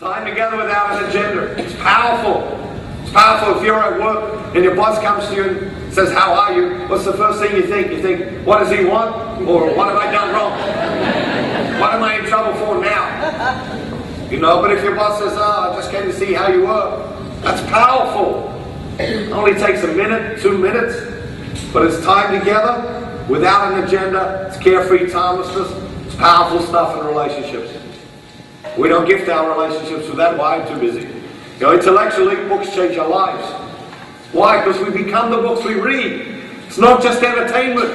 Time together without an agenda. It's powerful. It's powerful if you're at work and your boss comes to you and says, "How are you?" What's the first thing you think? You think, "What does he want?" Or "What have I done wrong? What am I in trouble for now?" You know, but if your boss says, "Oh, I just came to see how you were," that's powerful. It only takes a minute, 2 minutes, but it's time together without an agenda. It's carefree timelessness. It's powerful stuff in relationships. We don't gift our relationships with that. Why? I'm too busy. You know, intellectually, books change our lives. Why? Because we become the books we read. It's not just entertainment.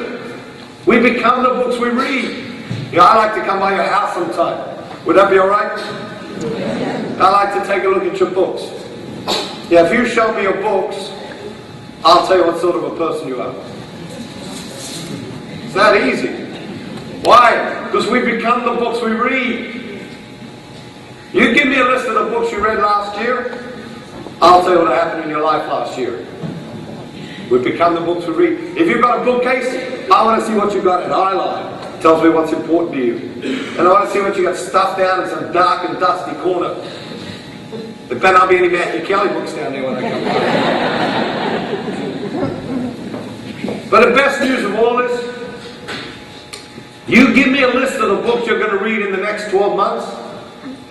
We become the books we read. You know, I like to come by your house sometime. Would that be alright? I like to take a look at your books. Yeah, if you show me your books, I'll tell you what sort of a person you are. It's that easy. Why? Because we become the books we read. You give me a list of the books you read last year, I'll tell you what happened in your life last year. We become the books we read. If you've got a bookcase, I want to see what you've got at highlight. It tells me what's important to you. And I want to see what you got stuffed down in some dark and dusty corner. There better not be any Matthew Kelly books down there when I come by. But the best news of all is, you give me a list of the books you're going to read in the next 12 months,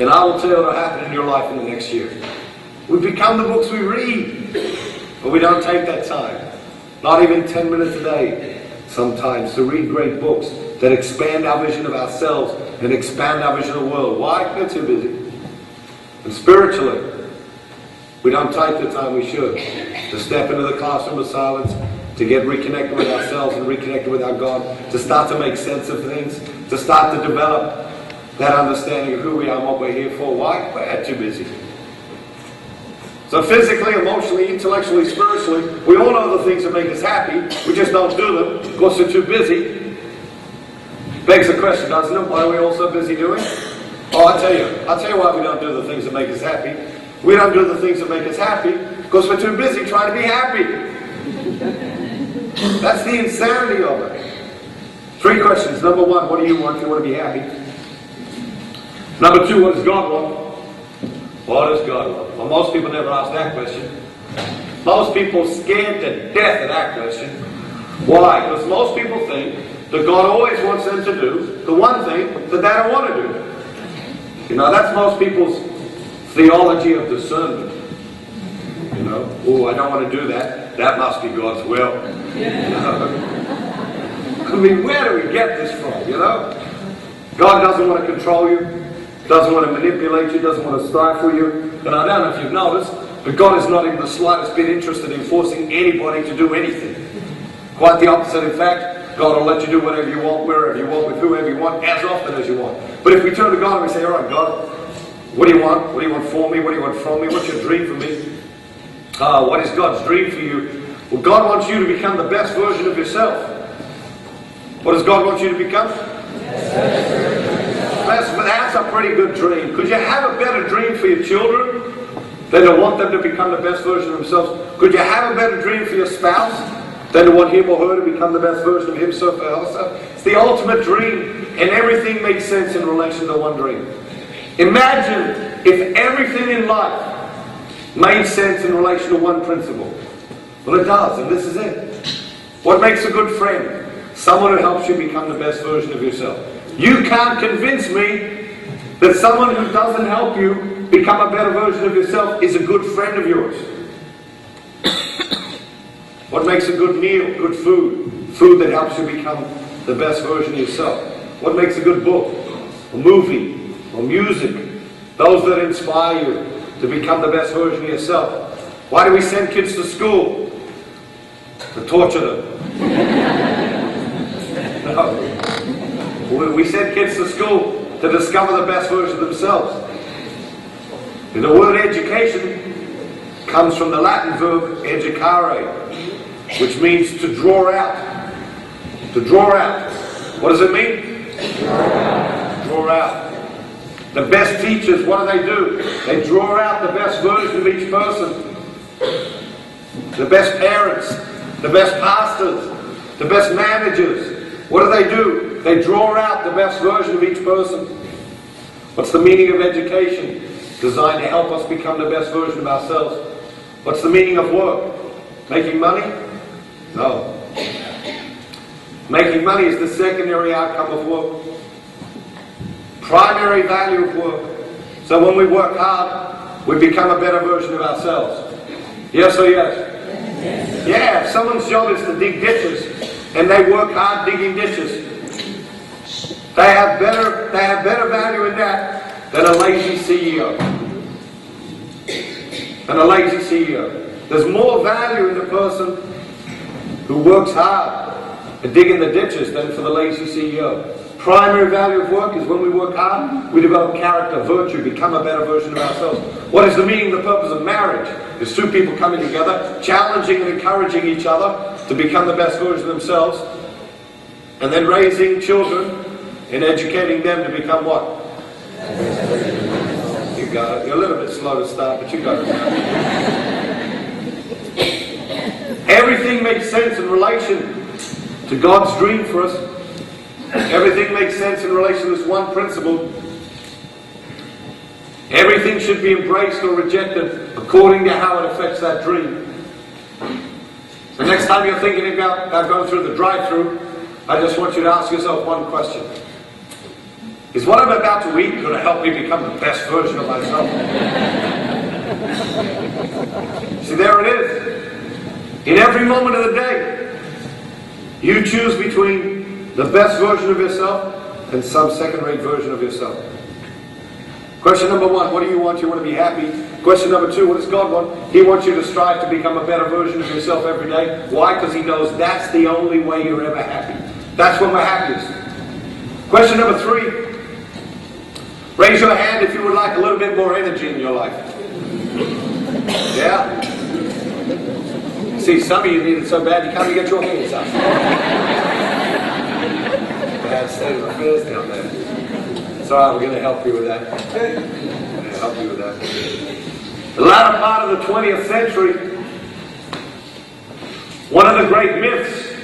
and I will tell you what will happen in your life in the next year. We become the books we read, but we don't take that time. Not even 10 minutes a day sometimes to read great books that expand our vision of ourselves and expand our vision of the world. Why? We're too busy. And spiritually, we don't take the time we should to step into the classroom of silence, to get reconnected with ourselves and reconnected with our God, to start to make sense of things, to start to develop that understanding of who we are and what we're here for. Why? We're too busy. So physically, emotionally, intellectually, spiritually, we all know the things that make us happy. We just don't do them because we're too busy. Begs the question, doesn't it? Why are we all so busy doing? Oh, I'll tell you why we don't do the things that make us happy. We don't do the things that make us happy because we're too busy trying to be happy. That's the insanity of it. 3 questions. Number 1, what do you want if you want to be happy? Number 2, what does God want? What does God want? Well, most people never ask that question. Most people are scared to death of that question. Why? Because most people think that God always wants them to do the one thing that they don't want to do. You know, that's most people's theology of discernment. You know, oh, I don't want to do that. That must be God's will. You know? I mean, where do we get this from, you know? God doesn't want to control you, doesn't want to manipulate you, doesn't want to stifle you. And I don't know if you've noticed, but God has not in the slightest been interested in forcing anybody to do anything. Quite the opposite, in fact. God will let you do whatever you want, wherever you want, with whoever you want, as often as you want. But if we turn to God and we say, "All right, God, what do you want? What do you want for me? What do you want from me? What's your dream for me? What is God's dream for you?" Well, God wants you to become the best version of yourself. What does God want you to become? That's a pretty good dream. Could you have a better dream for your children than to want them to become the best version of themselves? Could you have a better dream for your spouse than to want him or her to become the best version of himself or herself? It's the ultimate dream, and everything makes sense in relation to one dream. Imagine if everything in life made sense in relation to one principle. Well, it does, and this is it. What makes a good friend? Someone who helps you become the best version of yourself. You can't convince me that someone who doesn't help you become a better version of yourself is a good friend of yours. What makes a good meal? Good food. Food that helps you become the best version of yourself. What makes a good book? A movie? Or music? Those that inspire you to become the best version of yourself. Why do we send kids to school? To torture them. No. We send kids to school to discover the best version of themselves. And the word education comes from the Latin verb educare, which means to draw out. To draw out. What does it mean? Draw out. The best teachers, what do? They draw out the best version of each person. The best parents, the best pastors, the best managers. What do? They draw out the best version of each person. What's the meaning of education? designed to help us become the best version of ourselves. What's the meaning of work? Making money? No. Making money is the secondary outcome of work. Primary value of work. So when we work hard, we become a better version of ourselves. Yes or yes? Yeah, if someone's job is to dig ditches, and they work hard digging ditches, they have better value in that than a lazy CEO. There's more value in the person who works hard at digging the ditches than for the lazy CEO. Primary value of work is when we work hard, we develop character, virtue, become a better version of ourselves. What is the meaning, the purpose of marriage? It's two people coming together, challenging and encouraging each other to become the best version of themselves, and then raising children and educating them to become what? You got it. You're a little bit slow to start, but you got it now. Everything makes sense in relation to God's dream for us. Everything makes sense in relation to this one principle. Everything should be embraced or rejected according to how it affects that dream. So next time you're thinking about going through the drive-thru, I just want you to ask yourself one question. Is what I'm about to eat going to help me become the best version of myself? See, there it is. In every moment of the day, you choose between the best version of yourself and some second-rate version of yourself. Question number one, what do you want? You want to be happy. Question number two, what does God want? He wants you to strive to become a better version of yourself every day. Why? Because He knows that's the only way you're ever happy. That's when we're happiest. Question number three, raise your hand if you would like a little bit more energy in your life. Yeah? See, some of you need it so bad you can't even get your hands up. Bad state of affairs down there. It's all right, we're going to help you with that. The latter part of the 20th century, one of the great myths,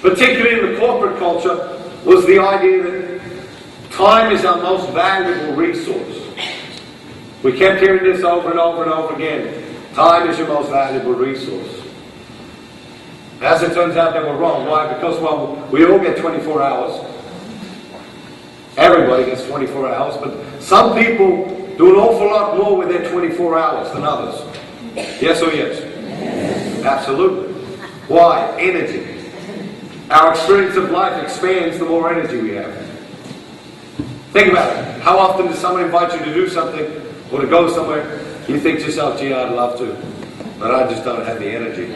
particularly in the corporate culture, was the idea that time is our most valuable resource. We kept hearing this over and over and over again. Time is your most valuable resource. As it turns out, they were wrong. Why? Because, well, we all get 24 hours. Everybody gets 24 hours, but some people do an awful lot more with their 24 hours than others. Yes or yes? Yes. Absolutely. Why? Energy. Our experience of life expands the more energy we have. Think about it. How often does someone invite you to do something or to go somewhere? You think to yourself, gee, I'd love to, but I just don't have the energy.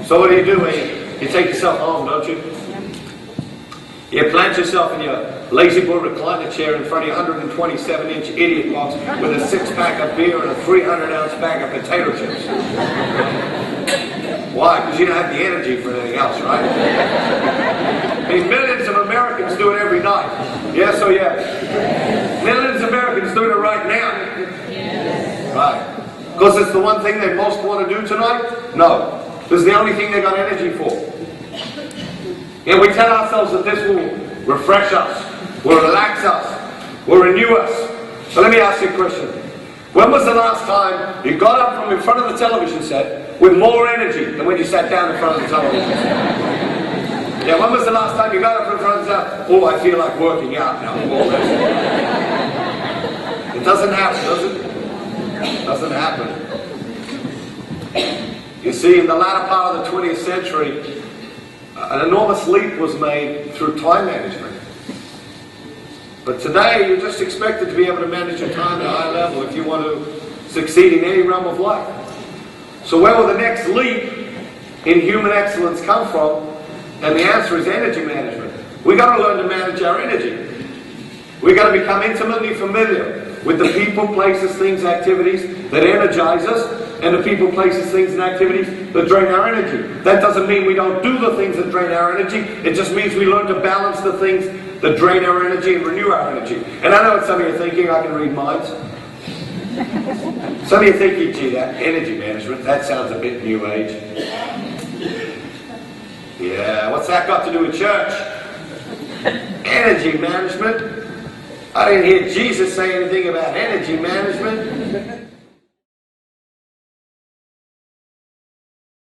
So what do? You take yourself home, don't you? You plant yourself in your lazy boy recliner chair in front of your 127-inch idiot box with a 6-pack of beer and a 300-ounce bag of potato chips. Why? Because you don't have the energy for anything else, right? I mean, millions of Americans do it every night. Yes or yes? Millions of Americans doing it right now. Yes. Right. Because it's the one thing they most want to do tonight? No. This is the only thing they got energy for. And we tell ourselves that this will refresh us, will relax us, will renew us. So let me ask you a question. When was the last time you got up from in front of the television set with more energy than when you sat down in front of the television set? Yeah, when was the last time you got up in front of the television? Oh, I feel like working out now. It doesn't happen, does it? It doesn't happen. You see, in the latter part of the 20th century, an enormous leap was made through time management. But today, you're just expected to be able to manage your time at a high level if you want to succeed in any realm of life. So where will the next leap in human excellence come from? And the answer is energy management. We've got to learn to manage our energy. We've got to become intimately familiar with the people, places, things, activities that energize us, and the people, places, things, and activities that drain our energy. That doesn't mean we don't do the things that drain our energy. It just means we learn to balance the things that drain our energy and renew our energy. And I know what some of you are thinking. I can read minds. Some of you are thinking, gee, that energy management, that sounds a bit new age. Yeah, what's that got to do with church? Energy management. I didn't hear Jesus say anything about energy management.